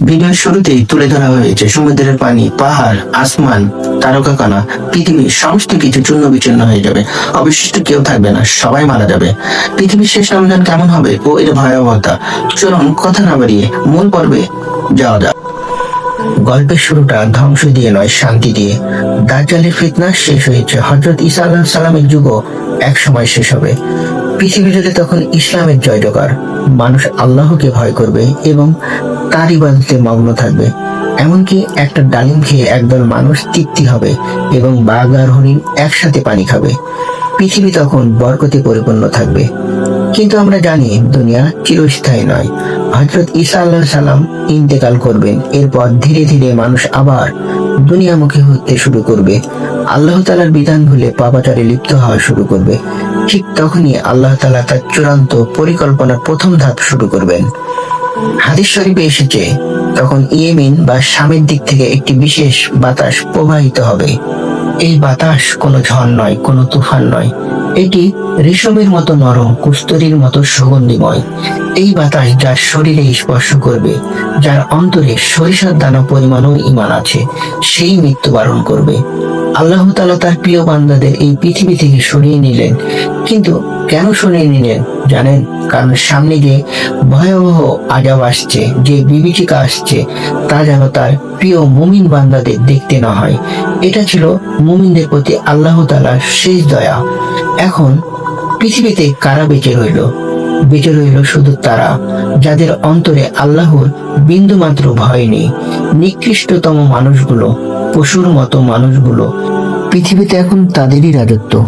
ভিডিওর শুরুতেই তুলে ধরা হয়েছে সমুদ্রের পানি, পাহাড়, আসমান, তারকাকণা, পৃথিবীর সমস্ত কিছু চূর্ণ বিচূর্ণ হয়ে যাবে। অবশিষ্ট কেউ থাকবে না, সবাই মারা যাবে। পৃথিবীর শেষ রমজান কেমন হবে ও এর ভয়াবহতা, চলুন কথা না বাড়িয়ে মূল পর্বে যাওয়া যাক। গল্পের শুরুটা ধ্বংস দিয়ে নয়, শান্তি দিয়ে। দাজ্জালের ফিতনা শেষ হয়েছে, হযরত ঈসা আলাইহিস সালামের যুগও এক সময় শেষ হবে। পৃথিবী জুড়ে তখন ইসলামের জয়জয়কার। মানুষ আল্লাহকে ভয় করবে এবং তার ইবাদতে মগ্ন থাকবে। এমনকি একটা ডালিম খেয়ে একদল মানুষ তৃপ্তি হবে এবং বাঘ আর হরিণ একসাথে পানি খাবে। পৃথিবী তখন বরকতে পরিপূর্ণ থাকবে। কিন্তু আমরা জানি দুনিয়া চিরস্থায়ী নয়। হযরত ঈসা আলাইহিস সালাম ইন্তেকাল করবেন, এরপর ধীরে ধীরে মানুষ আবার দুনিয়ামুখী হতে শুরু করবে। আল্লাহ তাআলার বিধান ভুলে পাপাচারে লিপ্ত হওয়া শুরু করবে। ঠিক তখনই আল্লাহ তাআলা তার চূড়ান্ত পরিকল্পনার প্রথম ধাপ শুরু করবেন। হাদিস শরীফে এসেছে, তখন ইয়েমেন বা শামের দিক থেকে একটি বিশেষ বাতাস প্রবাহিত হবে। এই বাতাস কোনো ঝড় নয়, কোনো তুফান নয়, এটি রেশমের মতো নরম, কস্তুরীর মতো সুগন্ধিময়। এই বাতাস যার শরীরে স্পর্শ করবে, যার অন্তরে সরিষার দানা পরিমাণও ঈমান আছে, সেই মৃত্যুবরণ করবে। আল্লাহ তাআলা তার প্রিয় বান্দাদের এই পৃথিবী থেকে সরিয়ে নিলেন। কিন্তু কেন সরিয়ে নিলেন জানেন? কারণ সামনে যে ভয়াবহ আযাব আসছে, যে বিভীষিকা আসছে, তা যেন তার প্রিয় মুমিন বান্দাদের দেখতে না হয়। এটা ছিল মুমিনদের প্রতি আল্লাহ তাআলার শেষ দয়া। এখন পৃথিবীতে কারা বেঁচে রইল? বেঁচে রইল শুধু তারা যাদের অন্তরে আল্লাহর বিন্দুমাত্র ভয় নেই। নিকৃষ্টতম মানুষগুলো, পশুর মতো মানুষগুলো, পৃথিবীতে এখন তাদেরই রাজত্ব।